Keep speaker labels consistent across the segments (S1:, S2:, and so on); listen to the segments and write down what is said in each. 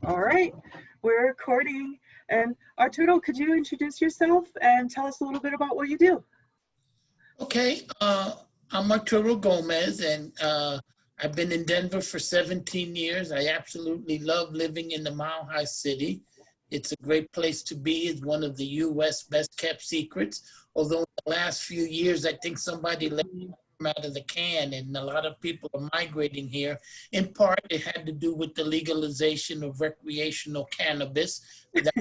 S1: All right, we're recording. And Arturo, could you introduce yourself and tell us a little bit about what you do?
S2: Okay, I'm Arturo Gomez, and I've been in Denver for 17 years. I absolutely love living in the Mile High City. It's a great place to be. It's one of the U.S. best kept secrets. Although in the last few years, I think somebody let them out of the can, and a lot of people are migrating here. In part, it had to do with the legalization of recreational cannabis. That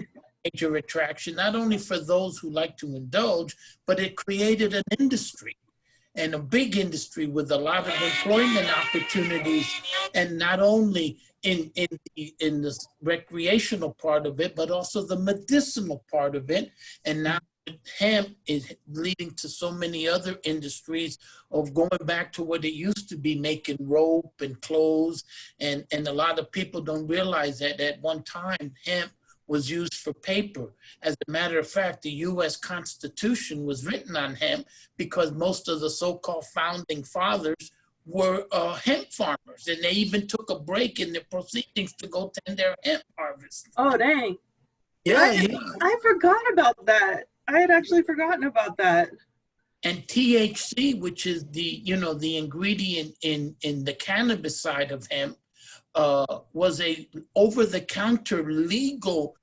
S2: major attraction, not only for those who like to indulge, but it created an industry, and a big industry with a lot of employment opportunities, and not only in the recreational part of it, but also the medicinal part of it. And now hemp is leading to so many other industries of going back to what it used to be, making rope and clothes. And a lot of people don't realize that at one time, hemp was used for paper. As a matter of fact, the U.S. Constitution was written on hemp because most of the so-called founding fathers were hemp farmers, and they even took a break in their proceedings to go tend their hemp harvest.
S1: Oh, dang.
S2: Yeah,
S1: I forgot about that. I had actually forgotten about that.
S2: And THC, which is the ingredient in the cannabis side of hemp, was a over-the-counter legal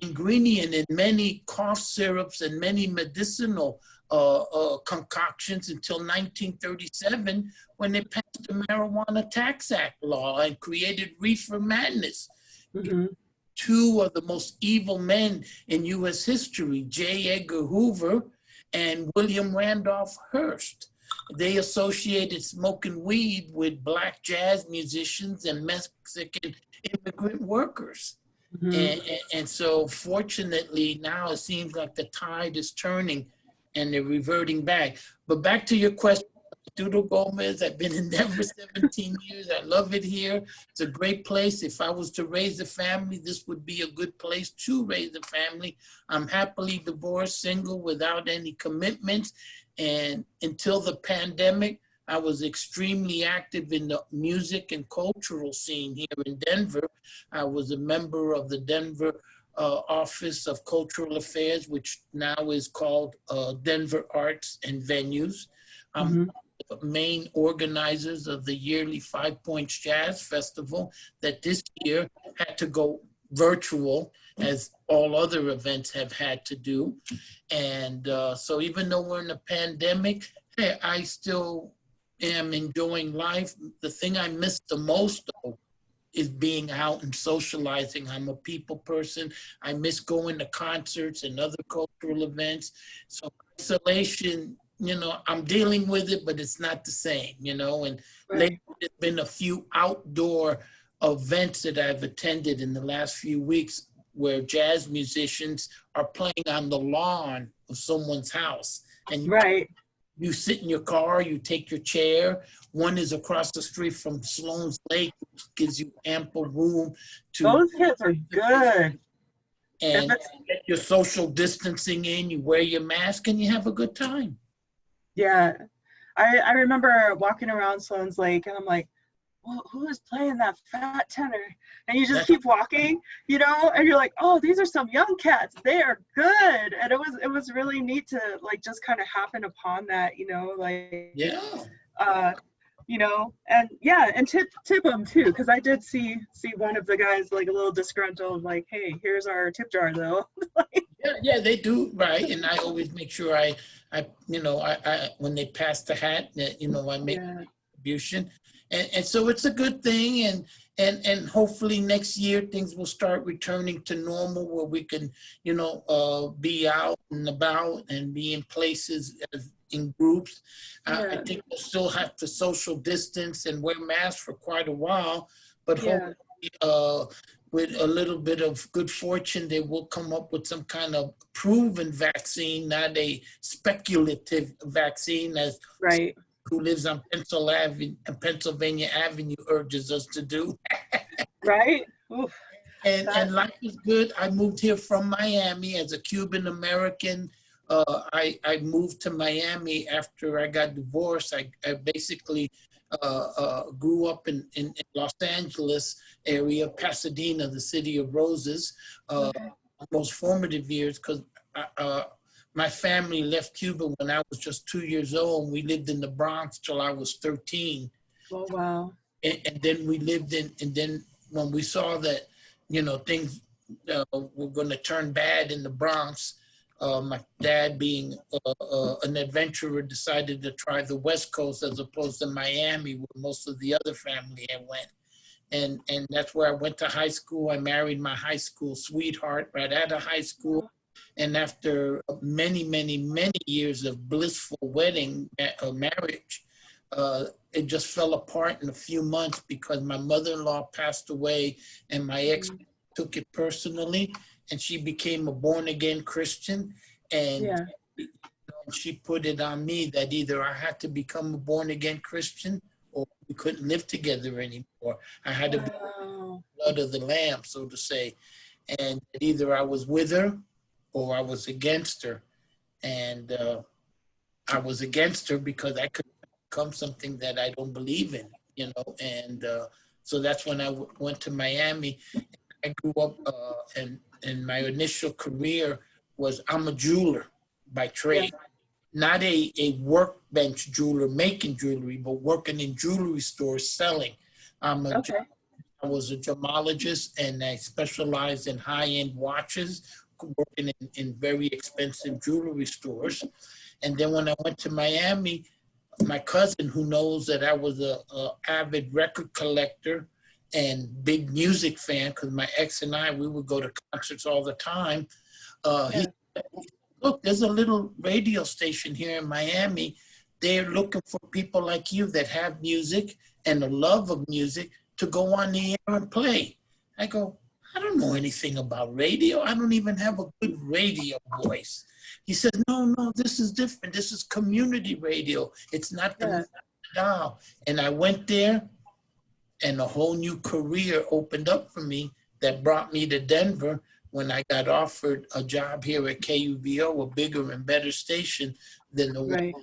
S2: ingredient in many cough syrups and many medicinal concoctions until 1937, when they passed the Marijuana Tax Act law and created reefer madness.
S1: Mm-hmm.
S2: Two of the most evil men in U.S. history, J. Edgar Hoover and William Randolph Hearst. They associated smoking weed with Black jazz musicians and Mexican immigrant workers.
S1: Mm-hmm.
S2: And so fortunately now it seems like the tide is turning and they're reverting back. But back to your question, Arturo Gomez, I've been in Denver 17 years. I love it here. It's a great place. If I was to raise a family, this would be a good place to raise a family. I'm happily divorced, single, without any commitments. And until the pandemic, I was extremely active in the music and cultural scene here in Denver. I was a member of the Denver Office of Cultural Affairs, which now is called Denver Arts and Venues. I'm the main organizers of the yearly Five Points Jazz Festival that this year had to go virtual, as all other events have had to do. And so even though we're in a pandemic, hey, I still am enjoying life. The thing I miss the most, though, is being out and socializing. I'm a people person. I miss going to concerts and other cultural events. So isolation, I'm dealing with it, but it's not the same, and lately there's been a few outdoor events that I've attended in the last few weeks where jazz musicians are playing on the lawn of someone's house. And you sit in your car, you take your chair. One is across the street from Sloan's Lake, which gives you ample room to—
S1: Those hits are good.
S2: And get your social distancing in, you wear your mask, and you have a good time.
S1: Yeah. I remember walking around Sloan's Lake, and I'm like, well, who is playing that fat tenor? And you just keep walking, and you're like, oh, these are some young cats. They are good. And it was really neat to just kind of happen upon that, and tip them too, because I did see one of the guys a little disgruntled, like, hey, here's our tip jar though.
S2: Yeah, they do, right. And I always make sure I when they pass the hat, I make a contribution. And so it's a good thing, and hopefully next year things will start returning to normal, where we can, be out and about and be in places in groups. I think we'll still have to social distance and wear masks for quite a while, but hopefully with a little bit of good fortune, they will come up with some kind of proven vaccine, not a speculative vaccine, as who lives on Pennsylvania Avenue urges us to do.
S1: Right? Oof.
S2: And life is good. I moved here from Miami as a Cuban American. I moved to Miami after I got divorced. I basically grew up in Los Angeles area, Pasadena, the city of roses, most formative years, because my family left Cuba when I was just 2 years old. We lived in the Bronx till I was 13.
S1: Oh, wow.
S2: And then we lived and then when we saw that, things were going to turn bad in the Bronx, my dad being an adventurer decided to try the West Coast as opposed to Miami, where most of the other family had went. And that's where I went to high school. I married my high school sweetheart right out of high school. And after many, many, many years of blissful marriage, it just fell apart in a few months because my mother-in-law passed away and my ex took it personally, and she became a born-again Christian. And she put it on me that either I had to become a born-again Christian or we couldn't live together anymore. I had to be blood of the lamb, so to say. And either I was with her or I was against her. And I was against her because I could become something that I don't believe in, And so that's when I went to Miami. I grew up and my initial career was, I'm a jeweler by trade. Not a workbench jeweler making jewelry, but working in jewelry stores selling. I was a gemologist, and I specialized in high-end watches, working in very expensive jewelry stores. And then when I went to Miami, my cousin, who knows that I was a avid record collector and big music fan, because my ex and I, we would go to concerts all the time. He said, look, there's a little radio station here in Miami. They're looking for people like you that have music and a love of music to go on the air and play. I go, I don't know anything about radio. I don't even have a good radio voice. He said, no, this is different. This is community radio. It's not the dial. And I went there, and a whole new career opened up for me that brought me to Denver when I got offered a job here at KUVO, a bigger and better station than the one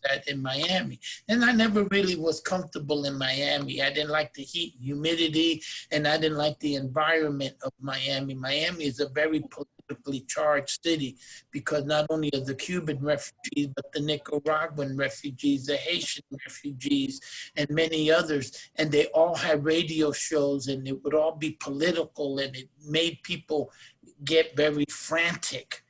S2: that in Miami. And I never really was comfortable in Miami. I didn't like the heat, humidity, and I didn't like the environment of Miami. Miami is a very politically charged city because not only of the Cuban refugees, but the Nicaraguan refugees, the Haitian refugees, and many others. And they all had radio shows, and it would all be political, and it made people get very frantic.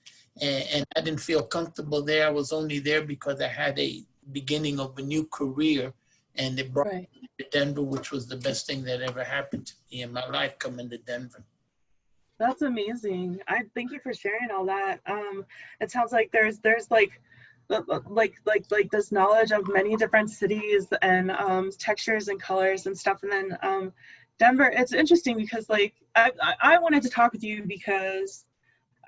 S2: And I didn't feel comfortable there. I was only there because I had a beginning of a new career, and it brought me to Denver, which was the best thing that ever happened to me in my life, coming to Denver.
S1: That's amazing. I thank you for sharing all that. It sounds like there's like this knowledge of many different cities and textures and colors and stuff. And then Denver, it's interesting because like I wanted to talk with you because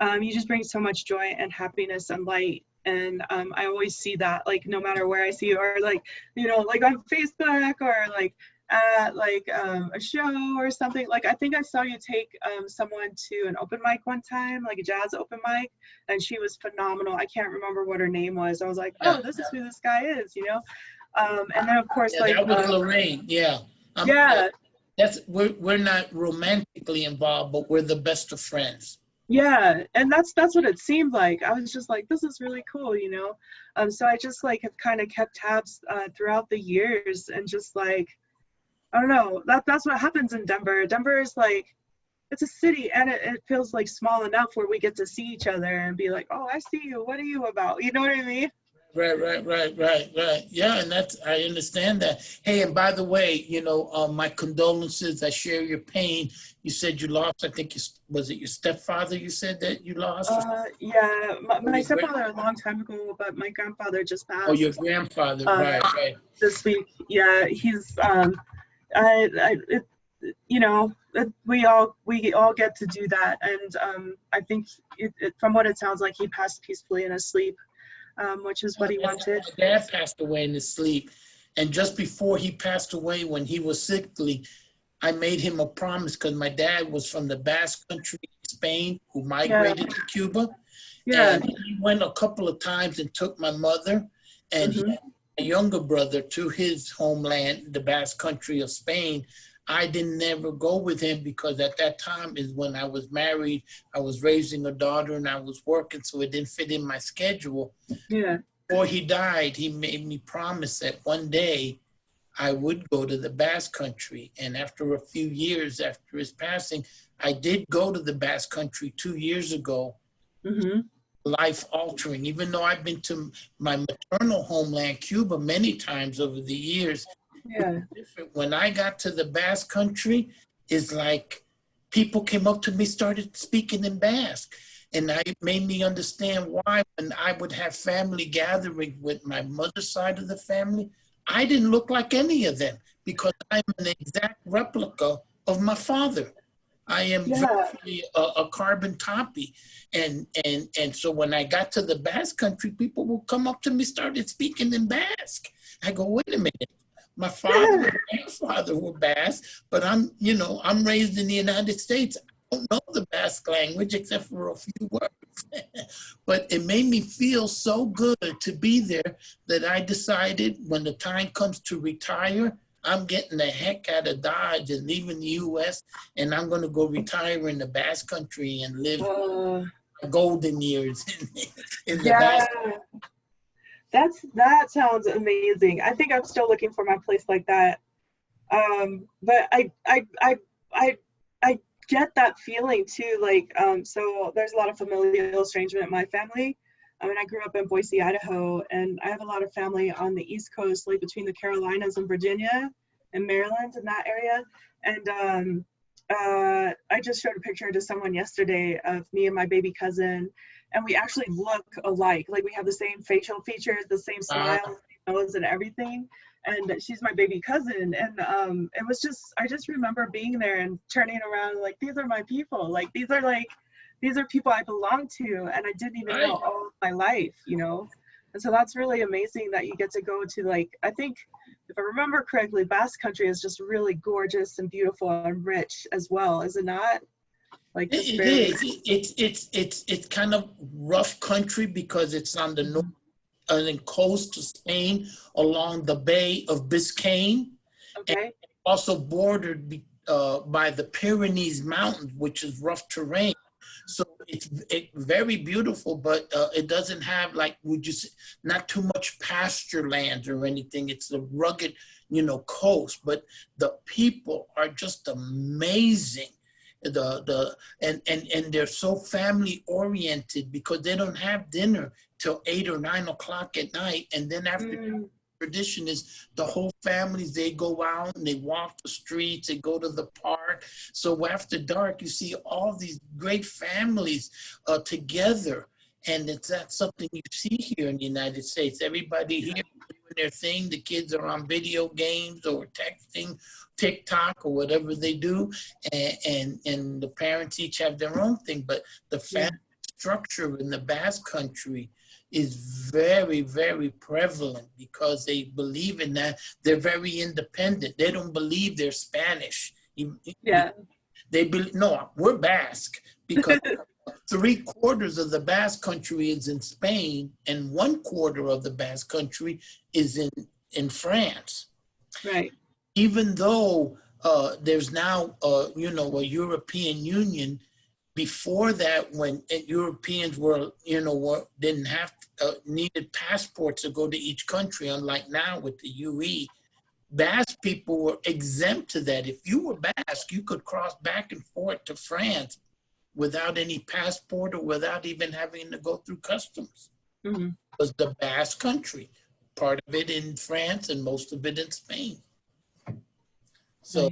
S1: you just bring so much joy and happiness and light. And I always see that, like, no matter where I see you, or like, like on Facebook, or like at like a show or something. Like, I think I saw you take someone to an open mic one time, like a jazz open mic, and she was phenomenal. I can't remember what her name was. I was like, oh, this is who this guy is, and then of course, like
S2: that was Lorraine. We're not romantically involved, but we're the best of friends.
S1: Yeah, and that's what it seemed like. I was just like, this is really cool, so I just like have kind of kept tabs throughout the years, and just like, I don't know, that's what happens in Denver. Denver is like, it's a city, and it feels like small enough where we get to see each other and be like, oh, I see you, what are you about, you know what I mean?
S2: Right. Yeah, and I understand that. Hey, and by the way, my condolences. I share your pain. You said you lost, I think, was it your stepfather you said that you lost?
S1: Yeah, my stepfather a long time ago, but my grandfather just passed.
S2: Oh, your grandfather, right.
S1: This week, yeah, he's, we all get to do that. And I think from what it sounds like, he passed peacefully in his sleep. Which is what he wanted.
S2: My dad passed away in his sleep. And just before he passed away, when he was sickly, I made him a promise, because my dad was from the Basque country in Spain, who migrated to Cuba. Yeah. And he went a couple of times and took my mother, and he my younger brother to his homeland, the Basque country of Spain, I didn't never go with him because at that time is when I was married, I was raising a daughter and I was working, so it didn't fit in my schedule.
S1: Yeah.
S2: Before he died, he made me promise that one day I would go to the Basque country. And after a few years after his passing, I did go to the Basque country 2 years ago.
S1: Mm-hmm.
S2: Life altering, even though I've been to my maternal homeland, Cuba, many times over the years.
S1: Yeah.
S2: When I got to the Basque country, it's like people came up to me, started speaking in Basque. And it made me understand why when I would have family gathering with my mother's side of the family, I didn't look like any of them because I'm an exact replica of my father. I am virtually a carbon copy. And so when I got to the Basque country, people would come up to me, started speaking in Basque. I go, wait a minute. My father and grandfather were Basque, but I'm raised in the United States. I don't know the Basque language except for a few words. But it made me feel so good to be there that I decided when the time comes to retire, I'm getting the heck out of Dodge and leaving the U.S. and I'm going to go retire in the Basque country and live golden years in the Basque.
S1: That sounds amazing. I think I'm still looking for my place like that. But I get that feeling too. Like, so there's a lot of familial estrangement in my family. I mean, I grew up in Boise, Idaho, and I have a lot of family on the East Coast, like between the Carolinas and Virginia and Maryland in that area. And I just showed a picture to someone yesterday of me and my baby cousin, and we actually look alike. Like we have the same facial features, the same smile, same nose and everything. And she's my baby cousin. And it was just, I just remember being there and turning around like, these are my people. Like, these are people I belong to, and I didn't even know all of my life, you know? And so that's really amazing that you get to go to, like, I think, if I remember correctly, Basque country is just really gorgeous and beautiful and rich as well, is it not? Like
S2: it is. It's kind of rough country because it's on the north and coast of Spain along the Bay of Biscayne.
S1: Okay.
S2: And also bordered by the Pyrenees Mountains, which is rough terrain. So it's very beautiful, but it doesn't have, like, not too much pasture land or anything. It's a rugged, coast, but the people are just amazing. And they're so family oriented because they don't have dinner till 8 or 9 o'clock at night, and then after tradition is the whole families, they go out and they walk the streets, they go to the park. So after dark, you see all these great families together. And it's not something you see here in the United States. Everybody here doing their thing. The kids are on video games or texting, TikTok or whatever they do. And the parents each have their own thing. But the family structure in the Basque country is very, very prevalent because they believe in that. They're very independent. They don't believe they're Spanish. They believe, no, we're Basque because 3/4 of the Basque country is in Spain and 1/4 of the Basque country is in France.
S1: Right.
S2: Even though there's now, a European Union. Before that, when Europeans didn't have needed passports to go to each country, unlike now with the UE, Basque people were exempt to that. If you were Basque, you could cross back and forth to France without any passport or without even having to go through customs. It was the Basque country, part of it in France and most of it in Spain. So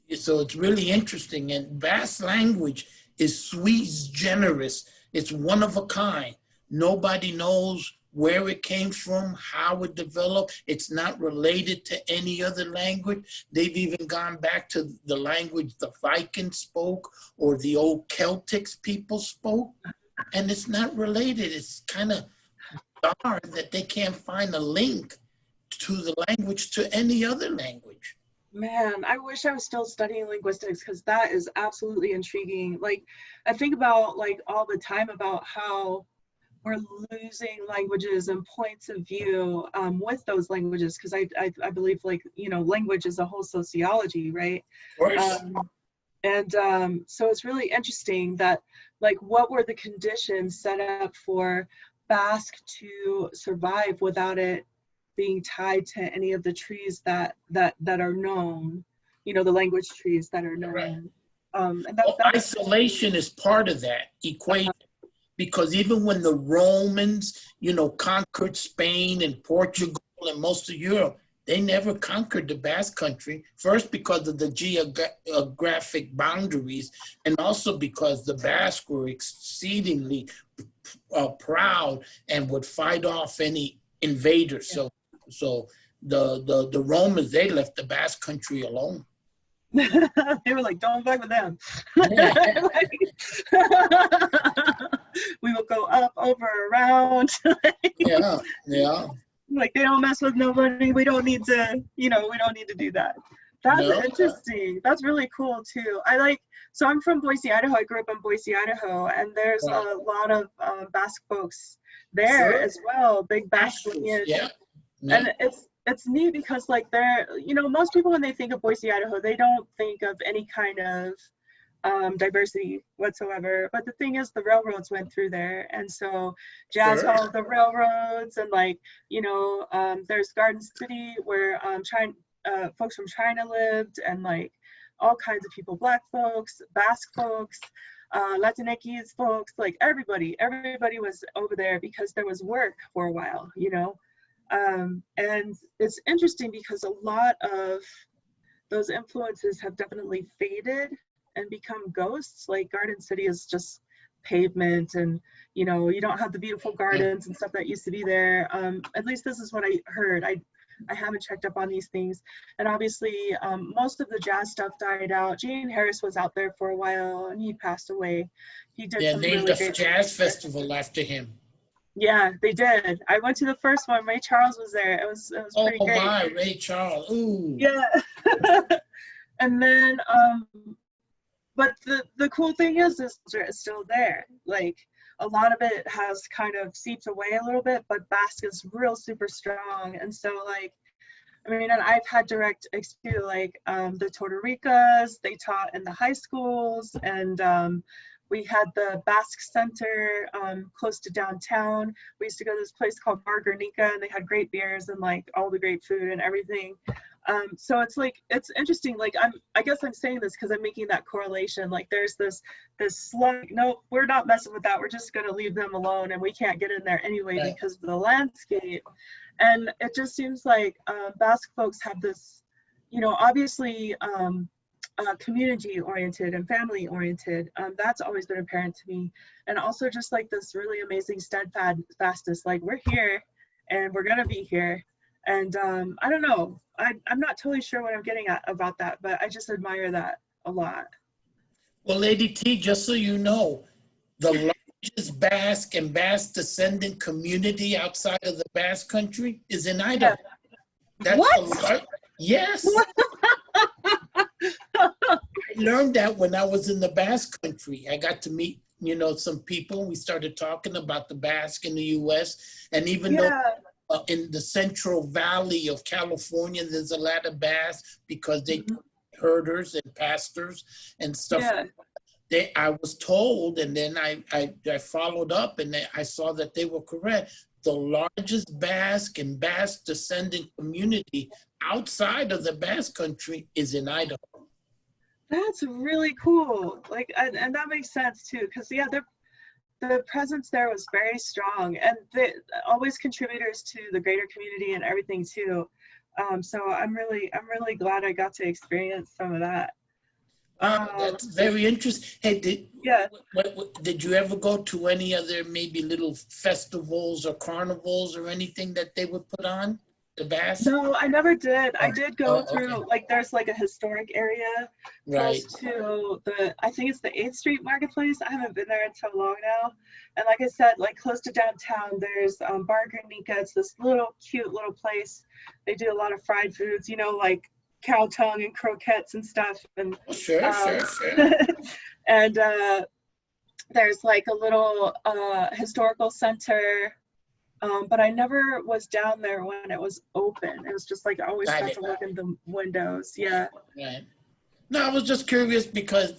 S2: it's really interesting. And Basque language is sui generis. It's one of a kind. Nobody knows where it came from, how it developed. It's not related to any other language. They've even gone back to the language the Vikings spoke or the old Celtics people spoke, and it's not related. It's kind of bizarre that they can't find a link to the language to any other language.
S1: Man, I wish I was still studying linguistics because that is absolutely intriguing. Like, I think about like all the time about how we're losing languages and points of view with those languages, because I believe, like, you know, language is a whole sociology, right?
S2: Of course.
S1: So it's really interesting that, like, what were the conditions set up for Basque to survive without it being tied to any of the trees that are known, you know, the language trees that are known.
S2: Right.
S1: And
S2: Well, isolation is part of that equation, because even when the Romans, you know, conquered Spain and Portugal and most of Europe, they never conquered the Basque Country, first because of the geographic boundaries, and also because the Basque were exceedingly proud and would fight off any invaders.
S1: Yeah.
S2: So the Romans, they left the Basque Country alone.
S1: They were like, don't fuck with them.
S2: Yeah.
S1: We will go up, over, around.
S2: Yeah, yeah.
S1: Like, they don't mess with nobody. We don't need to, you know, we don't need to do that. That's interesting. That's really cool too. So I'm from Boise, Idaho. I grew up in Boise, Idaho, and there's a lot of Basque folks there as well. Big Basque lineage.
S2: Yeah.
S1: And it's neat because, like, they're, you know, most people, when they think of Boise, Idaho, they don't think of any kind of diversity whatsoever. But the thing is, the railroads went through there, and so jazz followed the railroads. And, like, you know, there's Garden City where folks from China lived, and, like, all kinds of people, Black folks, Basque folks, Latinx folks, like, everybody was over there because there was work for a while, you know. And it's interesting because a lot of those influences have definitely faded and become ghosts. Like, Garden City is just pavement, and, you know, you don't have the beautiful gardens and stuff that used to be there. At least this is what I heard. I haven't checked up on these things. And obviously, most of the jazz stuff died out. Gene Harris was out there for a while, and he passed away. He did some really great
S2: jazz festival after him.
S1: Yeah, they did. I went to the first one. Ray Charles was there. It was pretty great. Oh
S2: my, Ray Charles. Ooh.
S1: Yeah. And then, but the cool thing is it's still there. Like, a lot of it has kind of seeped away a little bit, but Basque is real super strong. And so, like, I mean, and I've had direct experience, like, the Tortoricas, they taught in the high schools, and we had the Basque Center close to downtown. We used to go to this place called Bar Guernica, and they had great beers and, like, all the great food and everything. So it's, like, it's interesting. Like, I guess I'm saying this because I'm making that correlation. Like, there's this slug. No, we're not messing with that. We're just going to leave them alone, and we can't get in there anyway because of the landscape. And it just seems like Basque folks have this, you know, obviously, community oriented and family oriented. That's always been apparent to me. And also just, like, this really amazing steadfastness, like, we're here and we're gonna be here. And I don't know, I'm not totally sure what I'm getting at about that, but I just admire that a lot.
S2: Well, Lady T, just so you know, the largest Basque and Basque descendant community outside of the Basque Country is in Idaho. That's
S1: what?
S2: Yes. I learned that when I was in the Basque Country. I got to meet, you know, some people. We started talking about the Basque in the U.S. And even though in the Central Valley of California, there's a lot of Basque because they herders and pastors and stuff. Yeah. I was told, and then I followed up, and I saw that they were correct. The largest Basque and Basque descendant community outside of the Basque Country is in Idaho.
S1: That's really cool. Like, and that makes sense too, because the presence there was very strong, and they always contributors to the greater community and everything too. So I'm really glad I got to experience some of that.
S2: That's very interesting. Hey, did you ever go to any other maybe little festivals or carnivals or anything that they would put on? The Basque?
S1: No, I never did. I did go through, like, there's, like, a historic area close to I think it's the 8th Street Marketplace. I haven't been there in so long now. And like I said, like, close to downtown, there's Bar Guernica. It's this little cute little place. They do a lot of fried foods, you know, like cow tongue and croquettes and stuff. And
S2: sure.
S1: and there's like a little historical center, but I never was down there when it was open. It was just like I always got to look in the windows. Yeah.
S2: Right. No, I was just curious because,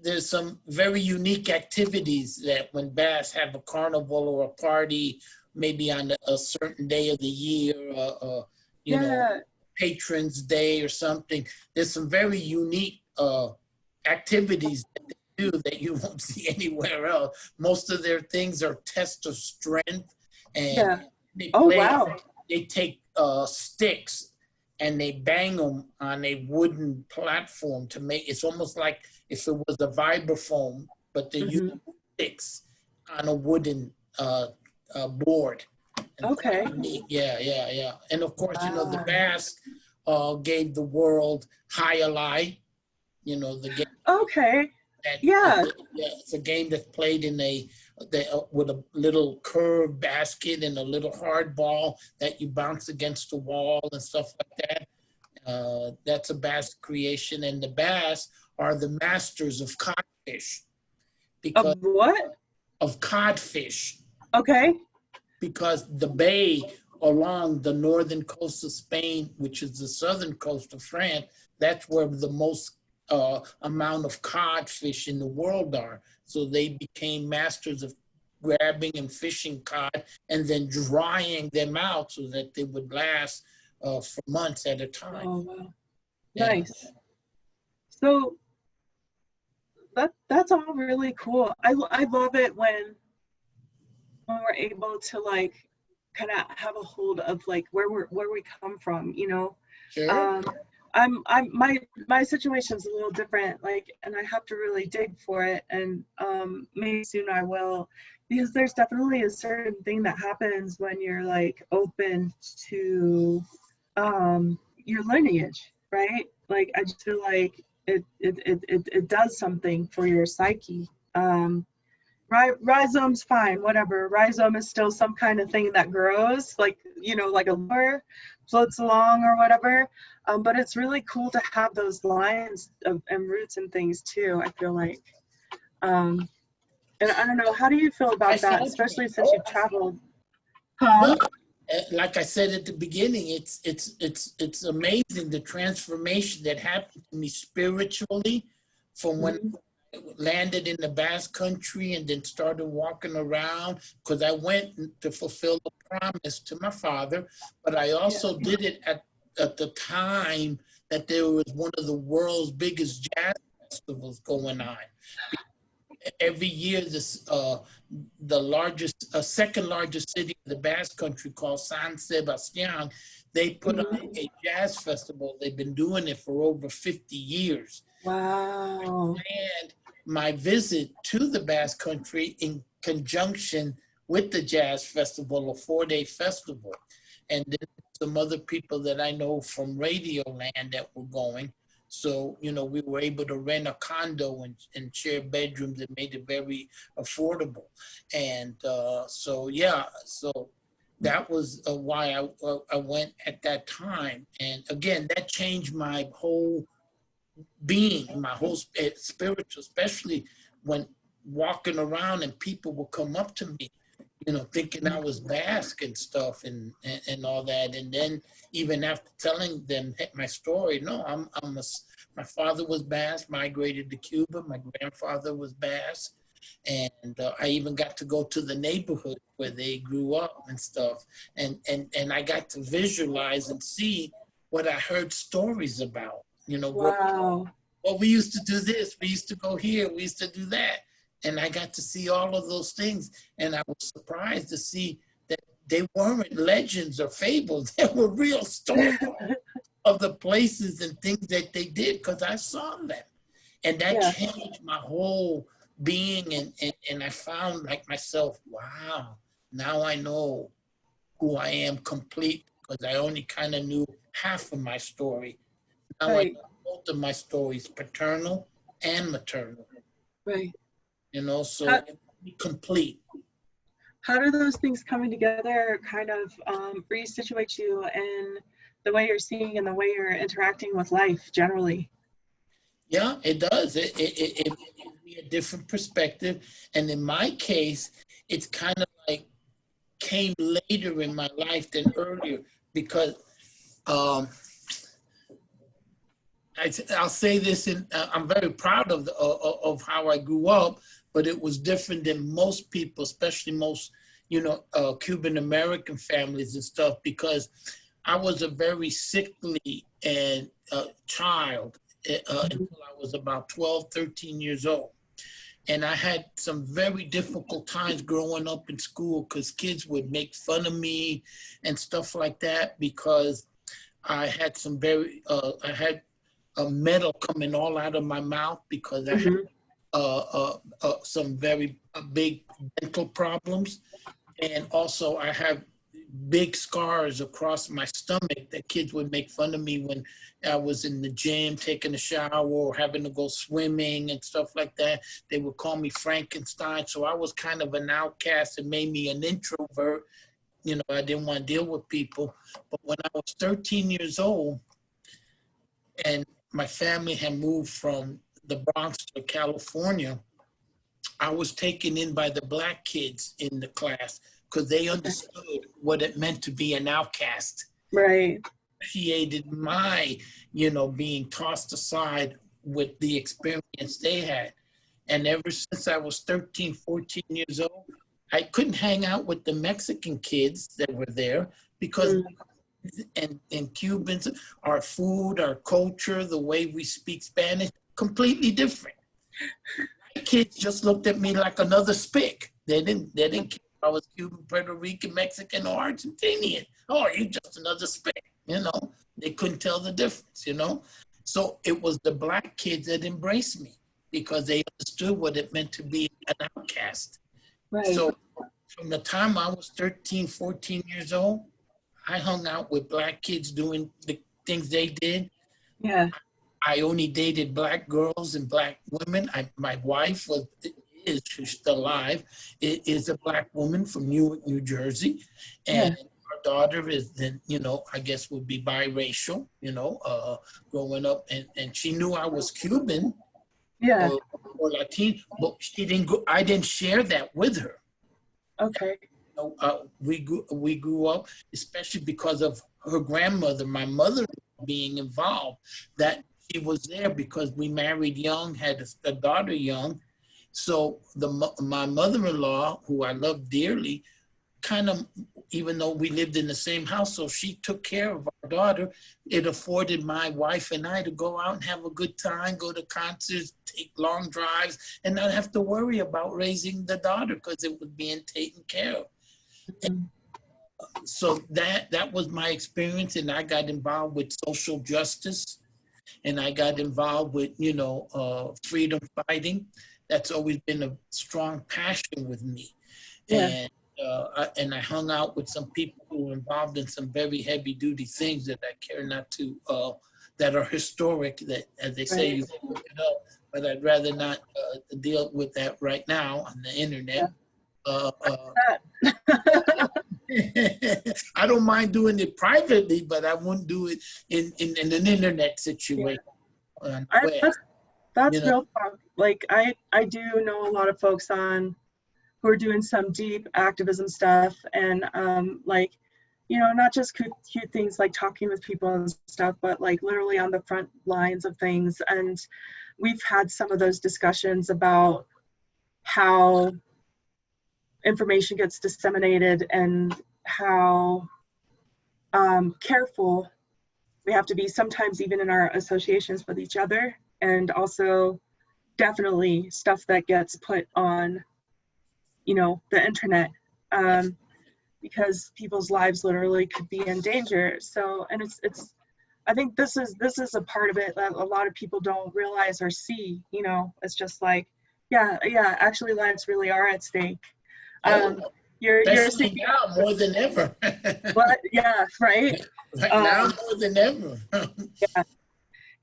S2: there's some very unique activities that when Basque have a carnival or a party, maybe on a certain day of the year, Patrons Day or something. There's some very unique activities that they do that you won't see anywhere else. Most of their things are tests of strength, and they play.
S1: Wow.
S2: They take sticks and they bang them on a wooden platform to make. It's almost like if it was a vibraphone, but they use sticks on a wooden board. And
S1: okay.
S2: Yeah. And of course, the Basque gave the world High Alai, the game.
S1: Okay.
S2: It's a game that's played in with a little curved basket and a little hard ball that you bounce against the wall and stuff like that. That's a Basque creation, and the Basque are the masters of codfish.
S1: Of what?
S2: Of codfish.
S1: Okay.
S2: Because the bay along the northern coast of Spain, which is the southern coast of France, that's where the most amount of codfish in the world are. So they became masters of grabbing and fishing cod and then drying them out so that they would last for months at a time.
S1: Oh, wow. Nice. So that's all really cool. I love it when we're able to like kind of have a hold of like where we come from,
S2: Sure.
S1: My situation's a little different, like, and I have to really dig for it, and maybe soon I will, because there's definitely a certain thing that happens when you're like open to your lineage, right? Like I just feel like it does something for your psyche. Rhizome's fine, whatever. Rhizome is still some kind of thing that grows, like, like a lure, floats along or whatever. But it's really cool to have those lines and roots and things too, I feel like. And I don't know, how do you feel about that, especially since you've traveled?
S2: Well, like I said at the beginning, it's amazing the transformation that happened to me spiritually from when I landed in the Basque country and then started walking around, because I went to fulfill a promise to my father, but I also did it at the time that there was one of the world's biggest jazz festivals going on. Every year, the second largest city in the Basque country called San Sebastian, they put on a jazz festival. They've been doing it for over 50 years.
S1: Wow.
S2: And my visit to the Basque country in conjunction with the jazz festival, a 4-day festival. And then some other people that I know from Radio Land that were going. So, we were able to rent a condo and share bedrooms that made it very affordable. And so that was why I went at that time. And again, that changed my whole being, my whole spiritual, especially when walking around and people would come up to me, thinking I was Basque and stuff and all that. And then even after telling them my story, no, my father was Basque, migrated to Cuba. My grandfather was Basque. And I even got to go to the neighborhood where they grew up and stuff. And I got to visualize and see what I heard stories about,
S1: Wow.
S2: Well, we used to do this, we used to go here, we used to do that. And I got to see all of those things. And I was surprised to see that they weren't legends or fables. They were real stories of the places and things that they did, because I saw them. And that changed my whole being. And I found like myself, wow, now I know who I am complete, because I only kind of knew half of my story. Now I know both of my stories, paternal and maternal.
S1: Right.
S2: So complete.
S1: How do those things coming together kind of re-situate you in the way you're seeing and the way you're interacting with life generally?
S2: Yeah, it does. It a different perspective. And in my case, it's kind of like came later in my life than earlier because I'll say this, and I'm very proud of how I grew up, but it was different than most people, especially most, Cuban American families and stuff, because I was a very sickly and child until I was about 12, 13 years old. And I had some very difficult times growing up in school because kids would make fun of me and stuff like that because I had some I had a metal coming all out of my mouth because I had some very big dental problems. And also I have big scars across my stomach that kids would make fun of me when I was in the gym, taking a shower or having to go swimming and stuff like that. They would call me Frankenstein. So I was kind of an outcast and made me an introvert. I didn't want to deal with people. But when I was 13 years old and my family had moved from the Bronx to California, I was taken in by the Black kids in the class because they understood what it meant to be an outcast.
S1: Right.
S2: Appreciated my, being tossed aside with the experience they had. And ever since I was 13, 14 years old, I couldn't hang out with the Mexican kids that were there because and Cubans, our food, our culture, the way we speak Spanish, completely different. My kids just looked at me like another spick. They didn't care if I was Cuban, Puerto Rican, Mexican, or Argentinian. Oh, you're just another spick, They couldn't tell the difference, So it was the Black kids that embraced me because they understood what it meant to be an outcast. Right. So from the time I was 13, 14 years old, I hung out with Black kids doing the things they did.
S1: Yeah.
S2: I only dated Black girls and Black women. My wife she's still alive, is a Black woman from Newark, New Jersey. And our daughter is then, I guess would be biracial, growing up. And she knew I was Cuban or Latino, but I didn't share that with her.
S1: Okay.
S2: We grew up, especially because of her grandmother, my mother being involved, that she was there because we married young, had a daughter young. So my mother-in-law, who I love dearly, kind of, even though we lived in the same house, so she took care of our daughter. It afforded my wife and I to go out and have a good time, go to concerts, take long drives, and not have to worry about raising the daughter because it was being taken care of. And so that was my experience, and I got involved with social justice, and I got involved with, freedom fighting. That's always been a strong passion with me. Yeah. And I hung out with some people who were involved in some very heavy duty things that I care not to, that are historic, that, as they say, you can look it up, but I'd rather not deal with that right now on the internet. I don't mind doing it privately, but I wouldn't do it in an internet situation. Yeah.
S1: That's real talk. Like I do know a lot of folks who are doing some deep activism stuff, and not just cute things like talking with people and stuff, but like literally on the front lines of things. And we've had some of those discussions about how information gets disseminated and how careful we have to be sometimes, even in our associations with each other, and also definitely stuff that gets put on the internet, because people's lives literally could be in danger. So, and it's I think this is a part of it that a lot of people don't realize or see. It's just like, actually lives really are at stake. You're
S2: seeing now more than ever.
S1: But yeah, right.
S2: Now more than ever.
S1: Yeah,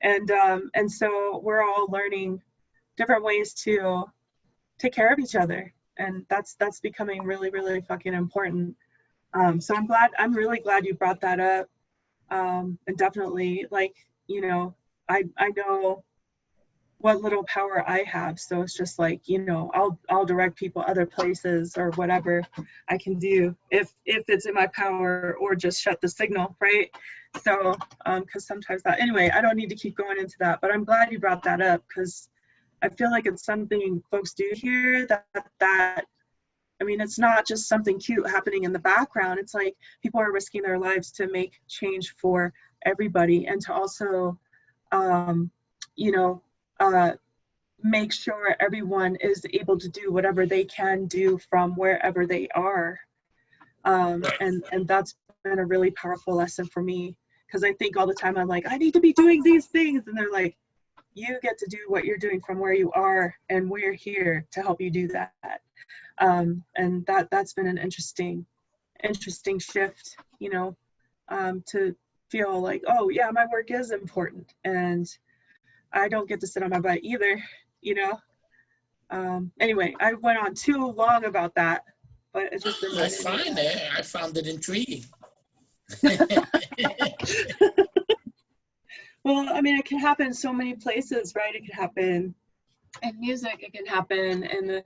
S1: and so we're all learning different ways to take care of each other, and that's becoming really, really fucking important. So I'm really glad you brought that up, and definitely, I know what little power I have. So it's just like, you know, I'll direct people other places or whatever I can do if it's in my power, or just shut the signal, right? So because sometimes that, anyway, I don't need to keep going into that, but I'm glad you brought that up, because I feel like it's something folks do here that I mean, it's not just something cute happening in the background. It's like people are risking their lives to make change for everybody, and to also you know, make sure everyone is able to do whatever they can do from wherever they are. And that's been a really powerful lesson for me, because I think all the time I'm like, I need to be doing these things, and they're like, you get to do what you're doing from where you are, and we're here to help you do that. And that's been an interesting shift, you know, to feel like, oh yeah, my work is important, and I don't get to sit on my butt either, you know. Anyway, I went on too long about that, but it just
S2: That's
S1: reminded me.
S2: fine. I found it intriguing.
S1: Well, I mean, it can happen in so many places, right? It can happen in music, it can happen in the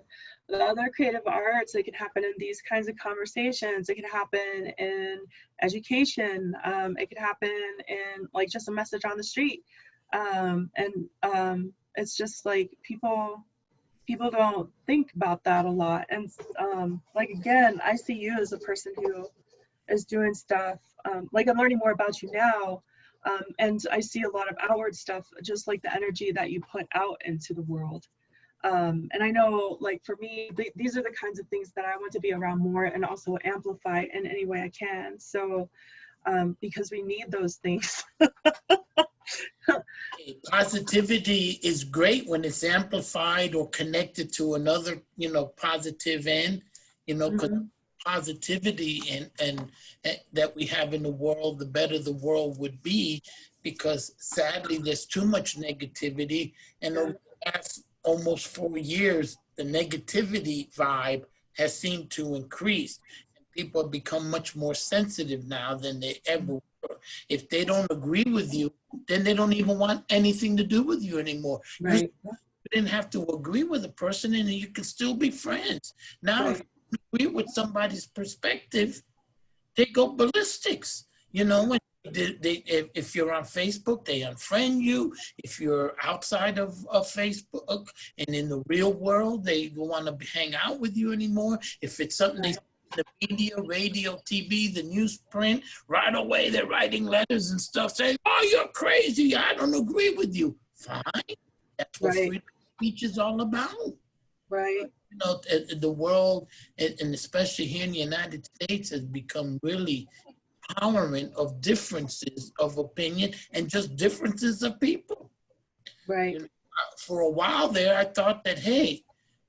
S1: other creative arts, it can happen in these kinds of conversations, it can happen in education, it can happen in like just a message on the street. It's just like people don't think about that a lot. And like, again, I see you as a person who is doing stuff, like I'm learning more about you now, and I see a lot of outward stuff, just like the energy that you put out into the world. And I know, like for me, these are the kinds of things that I want to be around more, and also amplify in any way I can. So because we need those things.
S2: Positivity is great when it's amplified or connected to another, you know, positive end, you know, because positivity and that we have in the world, the better the world would be, because sadly there's too much negativity. And over the last almost 4 years, the negativity vibe has seemed to increase. And people have become much more sensitive now than they ever were. If they don't agree with you, then they don't even want anything to do with you anymore.
S1: Right.
S2: You didn't have to agree with a person, and you can still be friends. Now, if you agree with somebody's perspective, they go ballistics. You know, when if you're on Facebook, they unfriend you. If you're outside of Facebook and in the real world, they don't want to hang out with you anymore. If it's something they the media, radio, TV, the newsprint, right away they're writing letters and stuff saying, oh, you're crazy, I don't agree with you. Fine. That's what freedom of speech is all about.
S1: Right.
S2: You know, the world, and especially here in the United States, has become really tolerant of differences of opinion and just differences of people.
S1: Right.
S2: You know, for a while there, I thought that, hey,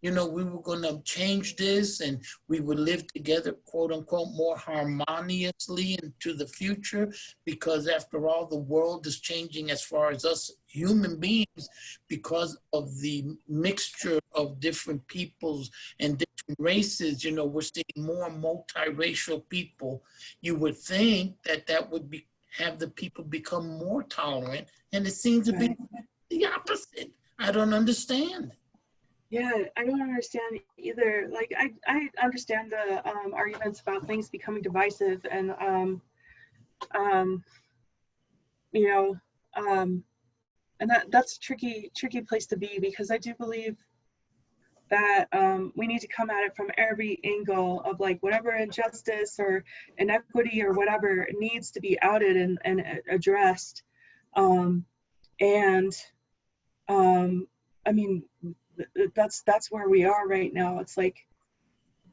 S2: you know, we were going to change this and we would live together, quote unquote, more harmoniously into the future, because after all, the world is changing as far as us human beings because of the mixture of different peoples and different races. You know, we're seeing more multiracial people. You would think that that would have the people become more tolerant, and it seems to be the opposite. I don't understand.
S1: Yeah, I don't understand either. Like, I understand the arguments about things becoming divisive, and you know, and that's a tricky place to be, because I do believe that we need to come at it from every angle of like whatever injustice or inequity or whatever needs to be outed and addressed. I mean, that's where we are right now. It's like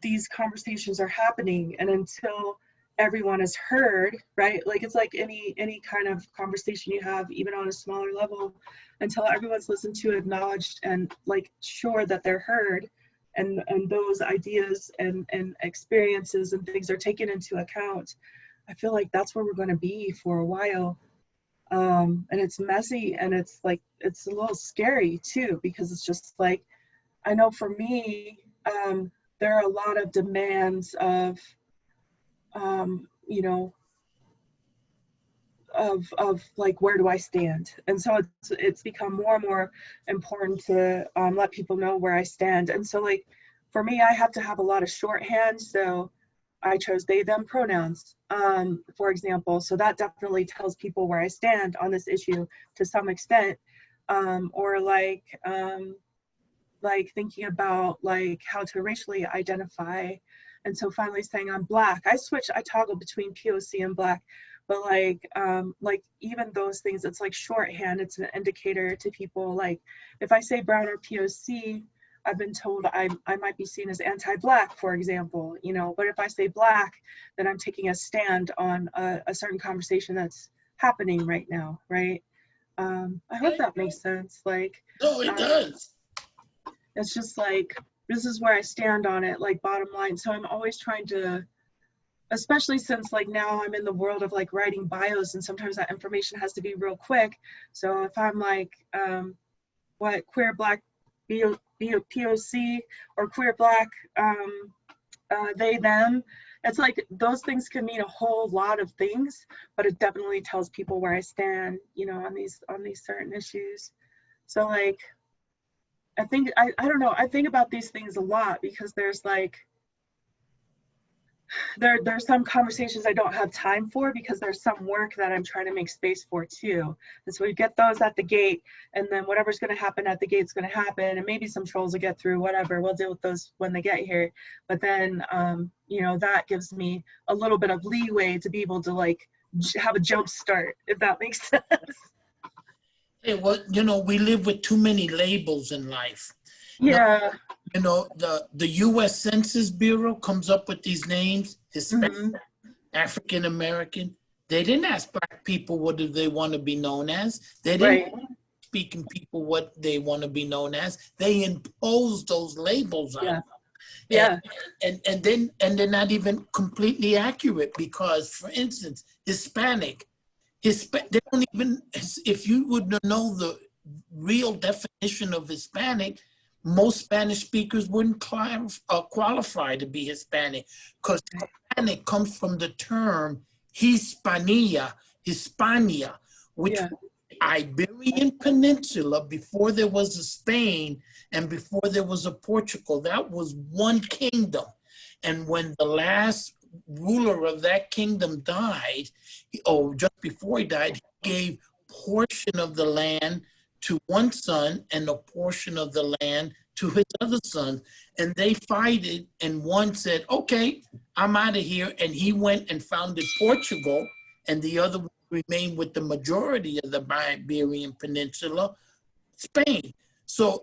S1: these conversations are happening, and until everyone is heard, right? Like it's like any kind of conversation you have, even on a smaller level, until everyone's listened to, acknowledged, and like sure that they're heard, and those ideas and experiences and things are taken into account, I feel like that's where we're going to be for a while. And it's messy, and it's like it's a little scary too, because it's just like, I know for me, there are a lot of demands of you know, of like, where do I stand? And so it's become more and more important to let people know where I stand. And so like for me, I have to have a lot of shorthand. So I chose they them pronouns, for example. So that definitely tells people where I stand on this issue to some extent. Or like thinking about like how to racially identify. And so finally saying I'm Black. I toggle between POC and Black, but like even those things, it's like shorthand. It's an indicator to people. Like if I say brown or POC, I've been told I might be seen as anti-Black, for example, you know, but if I say Black, then I'm taking a stand on a certain conversation that's happening right now, right? I hope that makes sense. Like,
S2: no, it does.
S1: It's just like, this is where I stand on it, like bottom line. So I'm always trying to, especially since like now I'm in the world of like writing bios, and sometimes that information has to be real quick. So if I'm like, what, queer Black POC or queer Black they them, it's like those things can mean a whole lot of things, but it definitely tells people where I stand, you know, on these certain issues. So like, I think, I don't know, I think about these things a lot because there's like, there's some conversations I don't have time for because there's some work that I'm trying to make space for too. And so we get those at the gate, and then whatever's going to happen at the gate is going to happen, and maybe some trolls will get through, whatever, we'll deal with those when they get here. But then, you know, that gives me a little bit of leeway to be able to like have a jump start, if that makes sense.
S2: Hey, well, you know, we live with too many labels in life.
S1: Yeah.
S2: You know, the U.S. Census Bureau comes up with these names: Hispanic, African American. They didn't ask Black people what do they want to be known as. They didn't ask speaking people what they want to be known as. They imposed those labels on them.
S1: Yeah.
S2: And then they're not even completely accurate because, for instance, Hispanic, they don't even, if you would know the real definition of Hispanic, most Spanish speakers wouldn't qualify to be Hispanic, because Hispanic comes from the term Hispania, which was the Iberian Peninsula before there was a Spain and before there was a Portugal. That was one kingdom. And when the last ruler of that kingdom died, or just before he died, he gave portion of the land to one son and a portion of the land to his other son. And they fighted, and one said, okay, I'm out of here. And he went and founded Portugal, and the other remained with the majority of the Iberian Peninsula, Spain. So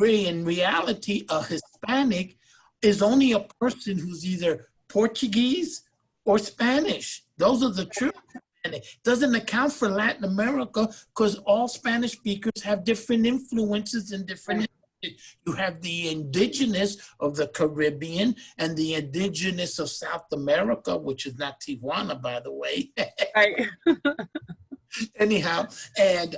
S2: in reality, a Hispanic is only a person who's either Portuguese or Spanish. Those are the true. And it doesn't account for Latin America because all Spanish speakers have different influences and different. You have the indigenous of the Caribbean and the indigenous of South America, which is not Tijuana, by the way.
S1: Right.
S2: Anyhow, and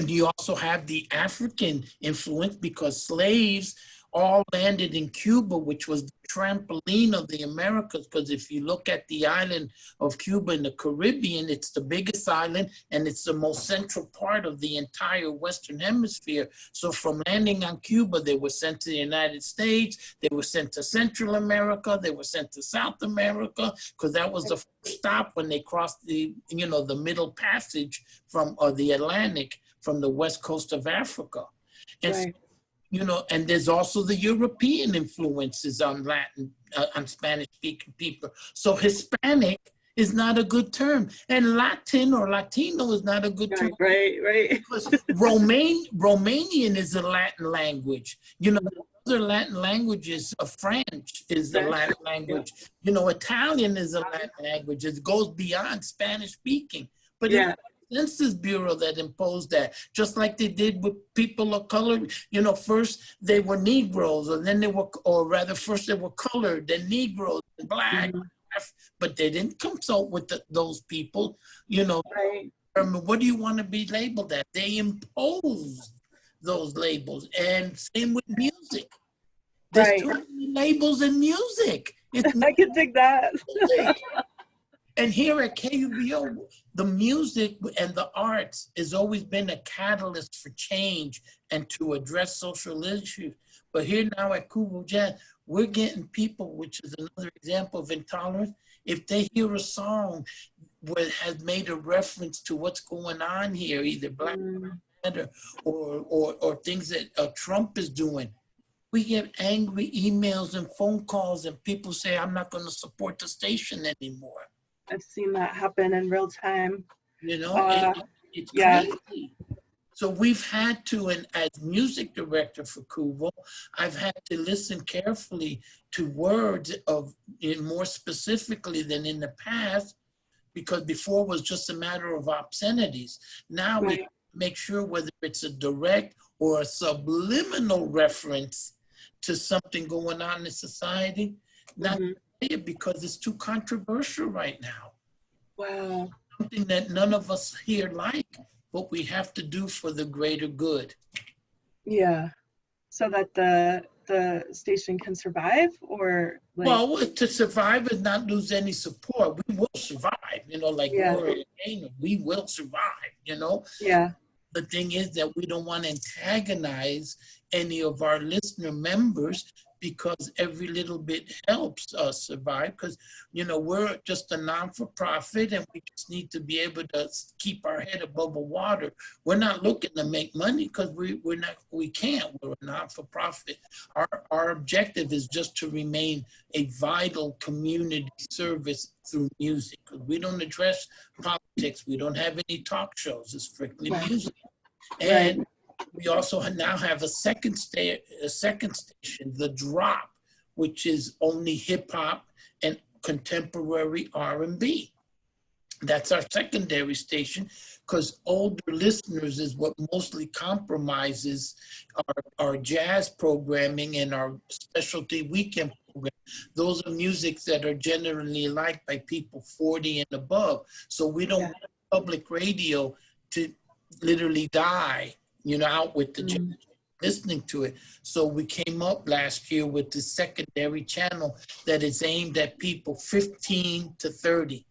S2: you also have the African influence because slaves all landed in Cuba, which was the trampoline of the Americas. Because if you look at the island of Cuba in the Caribbean, it's the biggest island and it's the most central part of the entire Western Hemisphere. So from landing on Cuba, they were sent to the United States, they were sent to Central America, they were sent to South America, because that was the first stop when they crossed the, you know, the Middle Passage from the Atlantic from the west coast of Africa. And so, you know, and there's also the European influences on Latin, on Spanish-speaking people. So Hispanic is not a good term, and Latin or Latino is not a good term.
S1: Right.
S2: Because Romanian is a Latin language. You know, the other Latin languages, French is the Latin language. You know, Italian is a Latin language. It goes beyond Spanish-speaking. But Census Bureau that imposed that, just like they did with people of color. You know, first they were Negroes, or then they were, or rather, first they were colored, then Negroes, and Black, but they didn't consult with those people. You know, what do you want to be labeled at? They imposed those labels, and same with music. There's too many labels in music.
S1: I can dig that.
S2: And here at KUVO, the music and the arts has always been a catalyst for change and to address social issues. But here now at KUVO Jazz, we're getting people, which is another example of intolerance. If they hear a song where has made a reference to what's going on here, either Black Lives Matter or things that Trump is doing, we get angry emails and phone calls, and people say, I'm not going to support the station anymore.
S1: I've seen that happen in real time.
S2: You know, it's crazy. So we've had to, and as music director for KUVO, I've had to listen carefully to words of, more specifically than in the past, because before it was just a matter of obscenities. Now we make sure whether it's a direct or a subliminal reference to something going on in society, not say it because it's too controversial right now.
S1: Wow.
S2: Something that none of us here like, but we have to do for the greater good.
S1: Yeah. So that the station can survive, or like...
S2: Well, to survive is not lose any support. We will survive, you know, like Gloria Gaynor, we will survive, you know?
S1: Yeah.
S2: The thing is that we don't want to antagonize any of our listener members, because every little bit helps us survive, because, you know, we're just a non-for-profit and we just need to be able to keep our head above the water. We're not looking to make money because we can't. We're a non-for-profit. Our objective is just to remain a vital community service through music. We don't address politics. We don't have any talk shows. It's strictly music. And we also now have a second station, The Drop, which is only hip hop and contemporary R&B. That's our secondary station, because older listeners is what mostly compromises our jazz programming and our specialty weekend program. Those are musics that are generally liked by people 40 and above. So we don't want public radio to literally die, you know, out with the listening to it. So we came up last year with the secondary channel that is aimed at people 15 to 30,